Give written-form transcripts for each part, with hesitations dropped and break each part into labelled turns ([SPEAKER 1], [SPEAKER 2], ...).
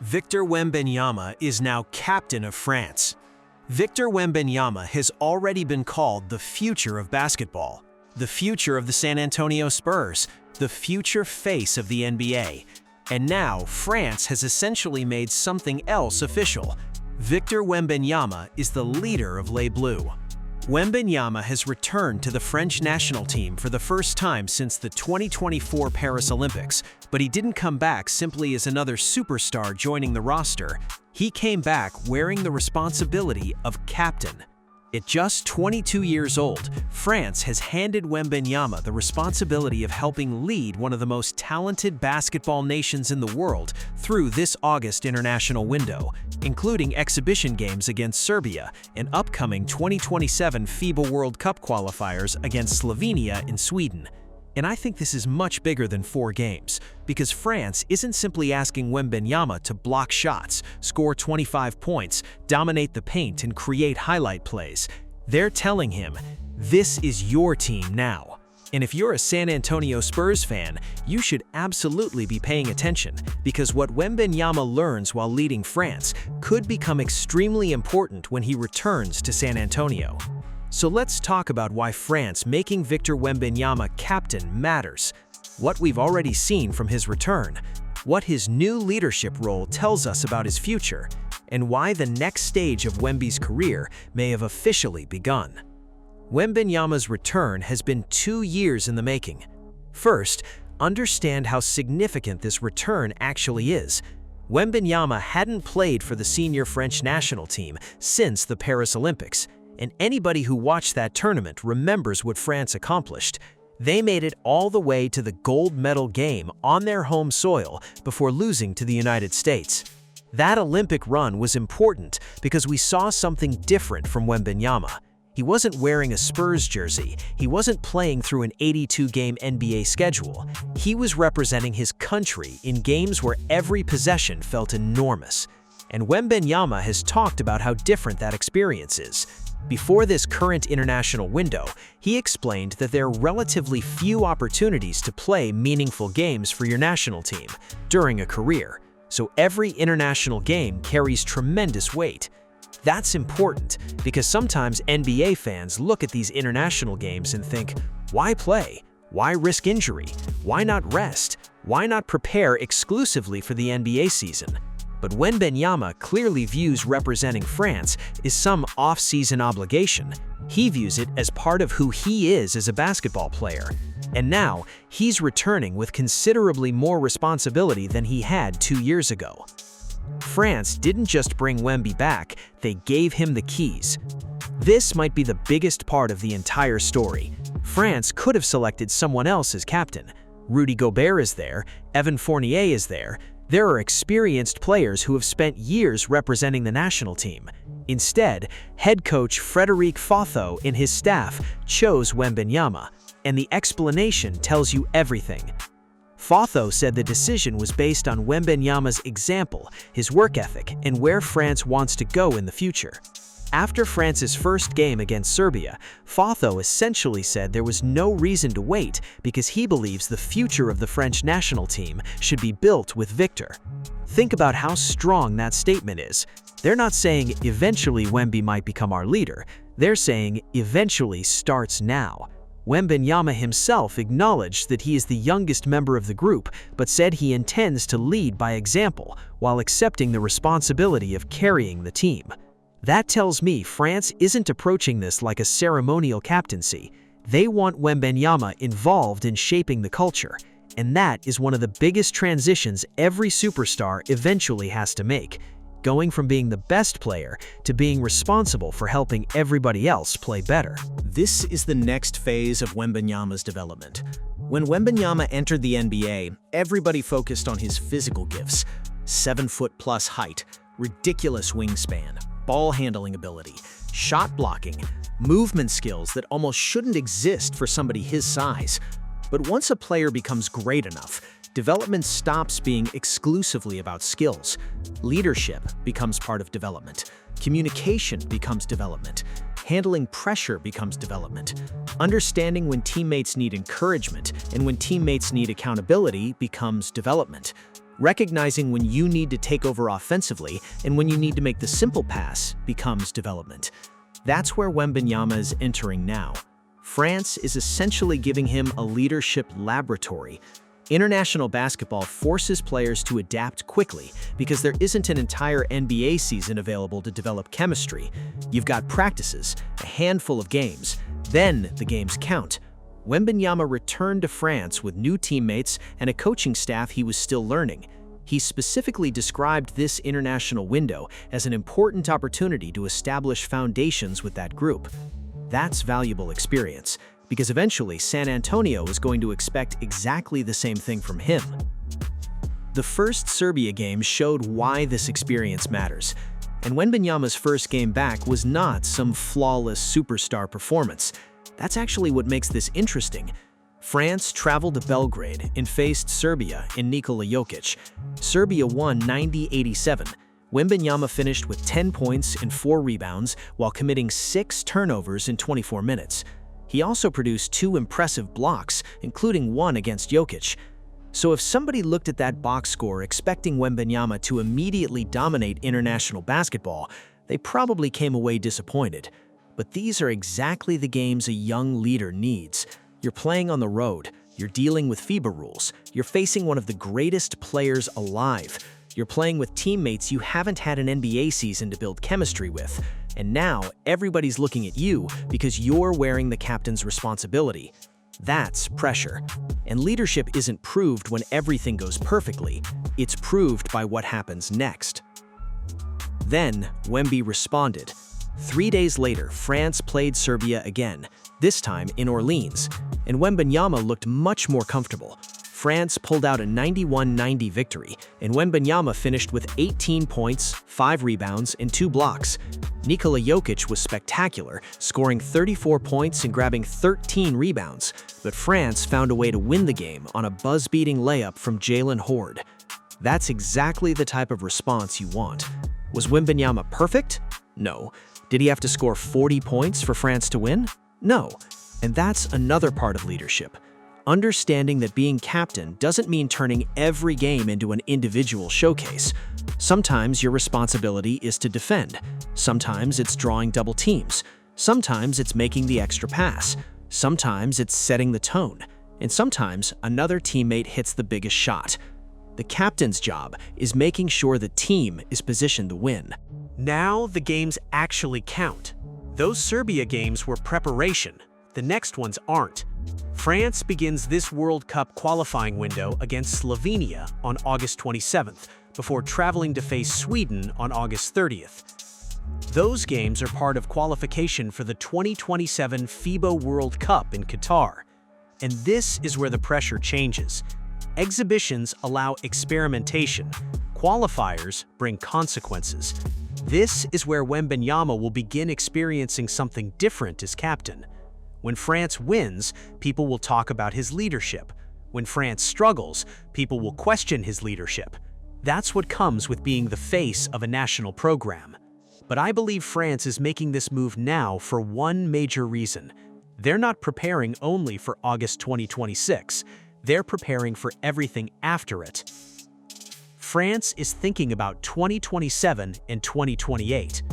[SPEAKER 1] Victor Wembanyama is now captain of France. Victor Wembanyama has already been called the future of basketball, the future of the San Antonio Spurs, the future face of the NBA. And now, France has essentially made something else official. Victor Wembanyama is the leader of Les Bleus. Wembanyama has returned to the French national team for the first time since the 2024 Paris Olympics, but he didn't come back simply as another superstar joining the roster. He came back wearing the responsibility of captain. At just 22 years old, France has handed Wembanyama the responsibility of helping lead one of the most talented basketball nations in the world through this August international window, including exhibition games against Serbia and upcoming 2027 FIBA World Cup qualifiers against Slovenia and Sweden. And I think this is much bigger than 4 games, because France isn't simply asking Wembanyama to block shots, score 25 points, dominate the paint, and create highlight plays. They're telling him, this is your team now. And if you're a San Antonio Spurs fan, you should absolutely be paying attention, because what Wembanyama learns while leading France could become extremely important when he returns to San Antonio. So let's talk about why France making Victor Wembanyama captain matters, what we've already seen from his return, what his new leadership role tells us about his future, and why the next stage of Wemby's career may have officially begun. Wembanyama's return has been 2 years in the making. First, understand how significant this return actually is. Wembanyama hadn't played for the senior French national team since the Paris Olympics, and anybody who watched that tournament remembers what France accomplished. They made it all the way to the gold medal game on their home soil before losing to the United States. That Olympic run was important because we saw something different from Wembanyama. He wasn't wearing a Spurs jersey, he wasn't playing through an 82-game NBA schedule. He was representing his country in games where every possession felt enormous. And Wembanyama has talked about how different that experience is. Before this current international window, he explained that there are relatively few opportunities to play meaningful games for your national team during a career, so every international game carries tremendous weight. That's important because sometimes NBA fans look at these international games and think, why play? Why risk injury? Why not rest? Why not prepare exclusively for the NBA season? But Wembanyama clearly views representing France as some off-season obligation. He views it as part of who he is as a basketball player. And now, he's returning with considerably more responsibility than he had 2 years ago. France didn't just bring Wemby back, they gave him the keys. This might be the biggest part of the entire story. France could have selected someone else as captain. Rudy Gobert is there, Evan Fournier is there. There are experienced players who have spent years representing the national team. Instead, head coach Frédéric Fauthot and his staff chose Wembanyama, and the explanation tells you everything. Fauthot said the decision was based on Wembanyama's example, his work ethic, and where France wants to go in the future. After France's first game against Serbia, Fauthot essentially said there was no reason to wait because he believes the future of the French national team should be built with Victor. Think about how strong that statement is. They're not saying eventually Wemby might become our leader. They're saying eventually starts now. Wembanyama himself acknowledged that he is the youngest member of the group, but said he intends to lead by example while accepting the responsibility of carrying the team. That tells me France isn't approaching this like a ceremonial captaincy. They want Wembanyama involved in shaping the culture, and that is one of the biggest transitions every superstar eventually has to make, going from being the best player to being responsible for helping everybody else play better.
[SPEAKER 2] This is the next phase of Wembanyama's development. When Wembanyama entered the NBA, everybody focused on his physical gifts: 7-foot-plus height, ridiculous wingspan, ball handling ability, shot blocking, movement skills that almost shouldn't exist for somebody his size. But once a player becomes great enough, development stops being exclusively about skills. Leadership becomes part of development. Communication becomes development. Handling pressure becomes development. Understanding when teammates need encouragement and when teammates need accountability becomes development. Recognizing when you need to take over offensively and when you need to make the simple pass becomes development. That's where Wembanyama is entering now. France is essentially giving him a leadership laboratory. International basketball forces players to adapt quickly because there isn't an entire NBA season available to develop chemistry. You've got practices, a handful of games, then the games count. Wembanyama returned to France with new teammates and a coaching staff he was still learning. He specifically described this international window as an important opportunity to establish foundations with that group. That's valuable experience, because eventually San Antonio is going to expect exactly the same thing from him. The first Serbia game showed why this experience matters, and Wembanyama's first game back was not some flawless superstar performance. That's actually what makes this interesting. France traveled to Belgrade and faced Serbia in Nikola Jokic. Serbia won 90-87. Wembanyama finished with 10 points and 4 rebounds while committing 6 turnovers in 24 minutes. He also produced 2 impressive blocks, including one against Jokic. So if somebody looked at that box score expecting Wembanyama to immediately dominate international basketball, they probably came away disappointed. But these are exactly the games a young leader needs. You're playing on the road, you're dealing with FIBA rules, you're facing one of the greatest players alive. You're playing with teammates you haven't had an NBA season to build chemistry with. And now, everybody's looking at you because you're wearing the captain's responsibility. That's pressure. And leadership isn't proved when everything goes perfectly. It's proved by what happens next. Then, Wemby responded. 3 days later, France played Serbia again, this time in Orleans, and Wembanyama looked much more comfortable. France pulled out a 91-90 victory, and Wembanyama finished with 18 points, 5 rebounds, and 2 blocks. Nikola Jokic was spectacular, scoring 34 points and grabbing 13 rebounds, but France found a way to win the game on a buzz-beating layup from Jalen Horde. That's exactly the type of response you want. Was Wembanyama perfect? No. Did he have to score 40 points for France to win? No. And that's another part of leadership. Understanding that being captain doesn't mean turning every game into an individual showcase. Sometimes your responsibility is to defend. Sometimes it's drawing double teams. Sometimes it's making the extra pass. Sometimes it's setting the tone. And sometimes another teammate hits the biggest shot. The captain's job is making sure the team is positioned to win.
[SPEAKER 1] Now the games actually count. Those Serbia games were preparation. The next ones aren't. France begins this World Cup qualifying window against Slovenia on August 27th, before traveling to face Sweden on August 30th. Those games are part of qualification for the 2027 FIBA World Cup in Qatar. And this is where the pressure changes. Exhibitions allow experimentation. Qualifiers bring consequences. This is where Wembanyama will begin experiencing something different as captain. When France wins, people will talk about his leadership. When France struggles, people will question his leadership. That's what comes with being the face of a national program. But I believe France is making this move now for one major reason. They're not preparing only for August 2026. They're preparing for everything after it. France is thinking about 2027 and 2028.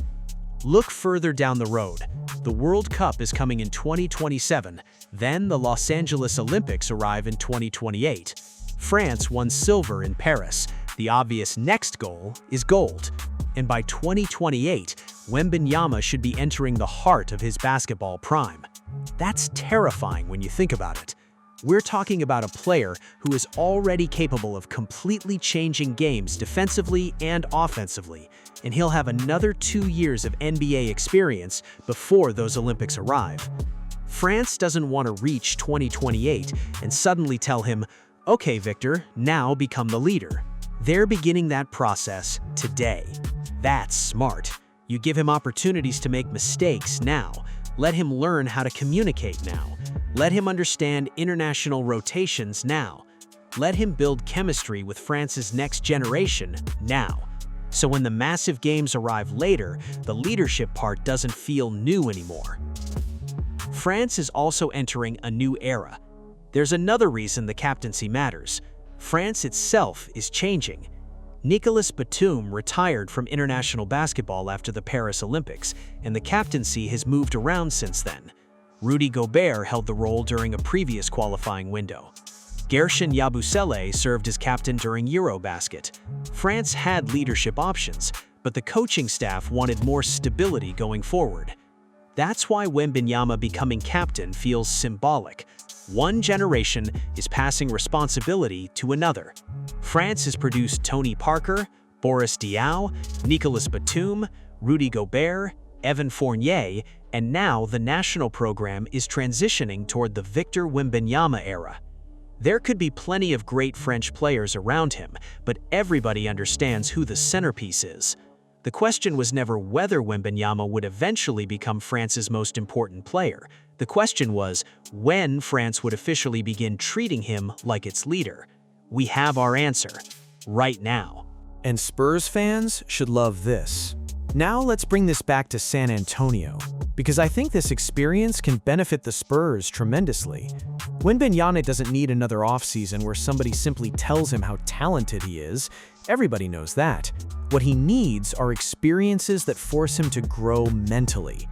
[SPEAKER 1] Look further down the road. The World Cup is coming in 2027, then the Los Angeles Olympics arrive in 2028. France won silver in Paris. The obvious next goal is gold. And by 2028, Wembanyama should be entering the heart of his basketball prime. That's terrifying when you think about it. We're talking about a player who is already capable of completely changing games defensively and offensively, and he'll have another 2 years of NBA experience before those Olympics arrive. France doesn't want to reach 2028 and suddenly tell him, "Okay, Victor, now become the leader." They're beginning that process today. That's smart. You give him opportunities to make mistakes now. Let him learn how to communicate now. Let him understand international rotations now. Let him build chemistry with France's next generation now. So when the massive games arrive later, the leadership part doesn't feel new anymore. France is also entering a new era. There's another reason the captaincy matters.
[SPEAKER 2] France itself is changing. Nicolas Batum retired from international basketball after the Paris Olympics, and the captaincy has moved around since then. Rudy Gobert held the role during a previous qualifying window. Gershon Yabusele served as captain during Eurobasket. France had leadership options, but the coaching staff wanted more stability going forward. That's why Wembanyama becoming captain feels symbolic. One generation is passing responsibility to another. France has produced Tony Parker, Boris Diaw, Nicolas Batum, Rudy Gobert, Evan Fournier, and now the national program is transitioning toward the Victor Wembanyama era. There could be plenty of great French players around him, but everybody understands who the centerpiece is. The question was never whether Wembanyama would eventually become France's most important player. The question was when France would officially begin treating him like its leader. We have our answer right now.
[SPEAKER 1] And Spurs fans should love this. Now let's bring this back to San Antonio, because I think this experience can benefit the Spurs tremendously. Wembanyama doesn't need another offseason where somebody simply tells him how talented he is. Everybody knows that. What he needs are experiences that force him to grow mentally.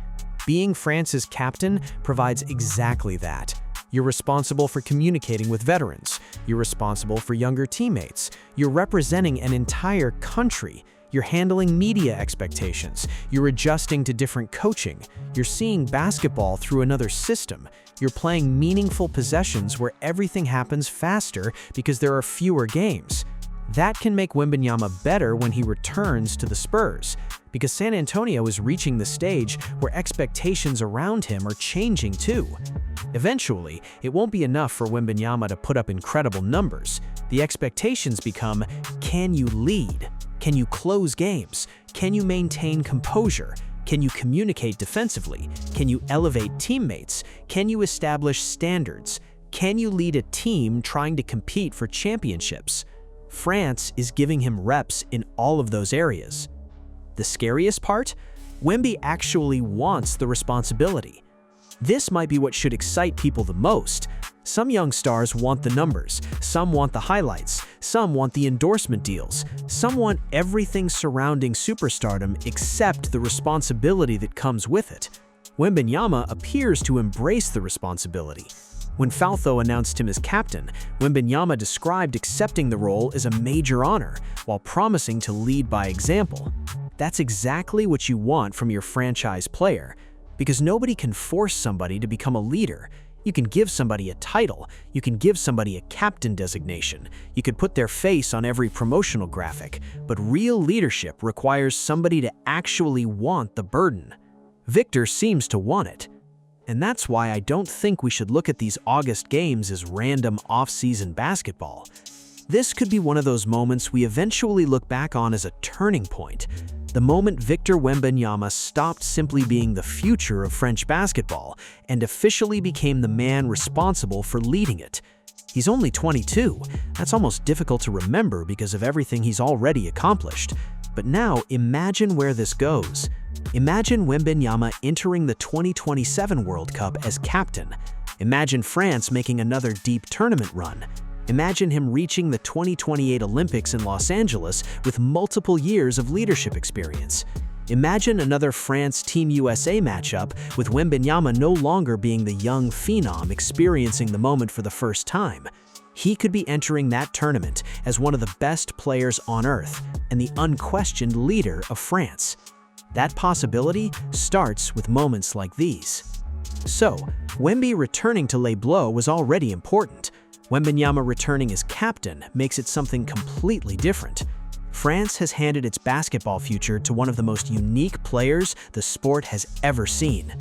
[SPEAKER 1] Being France's captain provides exactly that. You're responsible for communicating with veterans. You're responsible for younger teammates. You're representing an entire country. You're handling media expectations. You're adjusting to different coaching. You're seeing basketball through another system. You're playing meaningful possessions where everything happens faster because there are fewer games. That can make Wembanyama better when he returns to the Spurs, because San Antonio is reaching the stage where expectations around him are changing too. Eventually, it won't be enough for Wembanyama to put up incredible numbers. The expectations become, can you lead? Can you close games? Can you maintain composure? Can you communicate defensively? Can you elevate teammates? Can you establish standards? Can you lead a team trying to compete for championships? France is giving him reps in all of those areas. The scariest part? Wemby actually wants the responsibility. This might be what should excite people the most. Some young stars want the numbers, some want the highlights, some want the endorsement deals, some want everything surrounding superstardom except the responsibility that comes with it. Wembanyama appears to embrace the responsibility. When Falco announced him as captain, Wembanyama described accepting the role as a major honor, while promising to lead by example. That's exactly what you want from your franchise player, because nobody can force somebody to become a leader. You can give somebody a title, you can give somebody a captain designation, you could put their face on every promotional graphic, but real leadership requires somebody to actually want the burden. Victor seems to want it. And that's why I don't think we should look at these August games as random off-season basketball. This could be one of those moments we eventually look back on as a turning point. The moment Victor Wembanyama stopped simply being the future of French basketball and officially became the man responsible for leading it. He's only 22. That's almost difficult to remember because of everything he's already accomplished. But now imagine where this goes. Imagine Wembanyama entering the 2027 World Cup as captain. Imagine France making another deep tournament run. Imagine him reaching the 2028 Olympics in Los Angeles with multiple years of leadership experience. Imagine another France-Team USA matchup with Wembanyama no longer being the young phenom experiencing the moment for the first time. He could be entering that tournament as one of the best players on earth and the unquestioned leader of France. That possibility starts with moments like these. So, Wemby returning to Les Bleus was already important. Wembanyama returning as captain makes it something completely different. France has handed its basketball future to one of the most unique players the sport has ever seen.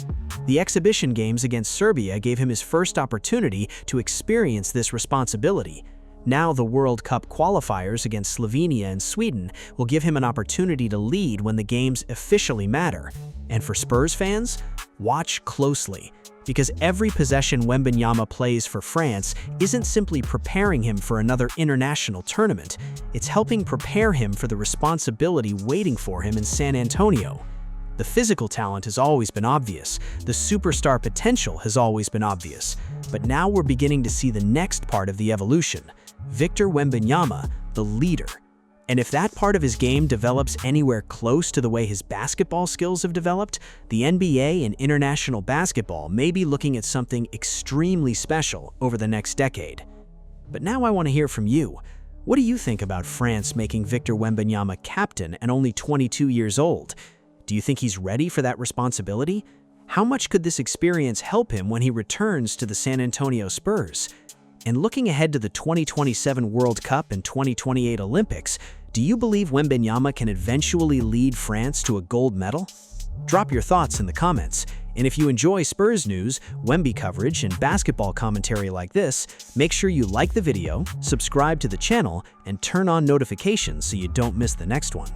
[SPEAKER 1] The exhibition games against Serbia gave him his first opportunity to experience this responsibility. Now the World Cup qualifiers against Slovenia and Sweden will give him an opportunity to lead when the games officially matter. And for Spurs fans, watch closely, because every possession Wembanyama plays for France isn't simply preparing him for another international tournament, it's helping prepare him for the responsibility waiting for him in San Antonio. The physical talent has always been obvious, the superstar potential has always been obvious, but now we're beginning to see the next part of the evolution,
[SPEAKER 2] Victor Wembanyama, the leader. And if that part of his game develops anywhere close to the way his basketball skills have developed, the NBA and international basketball may be looking at something extremely special over the next decade. But now I want to hear from you. What do you think about France making Victor Wembanyama captain and only 22 years old? Do you think he's ready for that responsibility? How much could this experience help him when he returns to the San Antonio Spurs? And looking ahead to the 2027 World Cup and 2028 Olympics, do you believe Wembanyama can eventually lead France to a gold medal? Drop your thoughts in the comments. And if you enjoy Spurs news, Wemby coverage, and basketball commentary like this, make sure you like the video, subscribe to the channel, and turn on notifications so you don't miss the next one.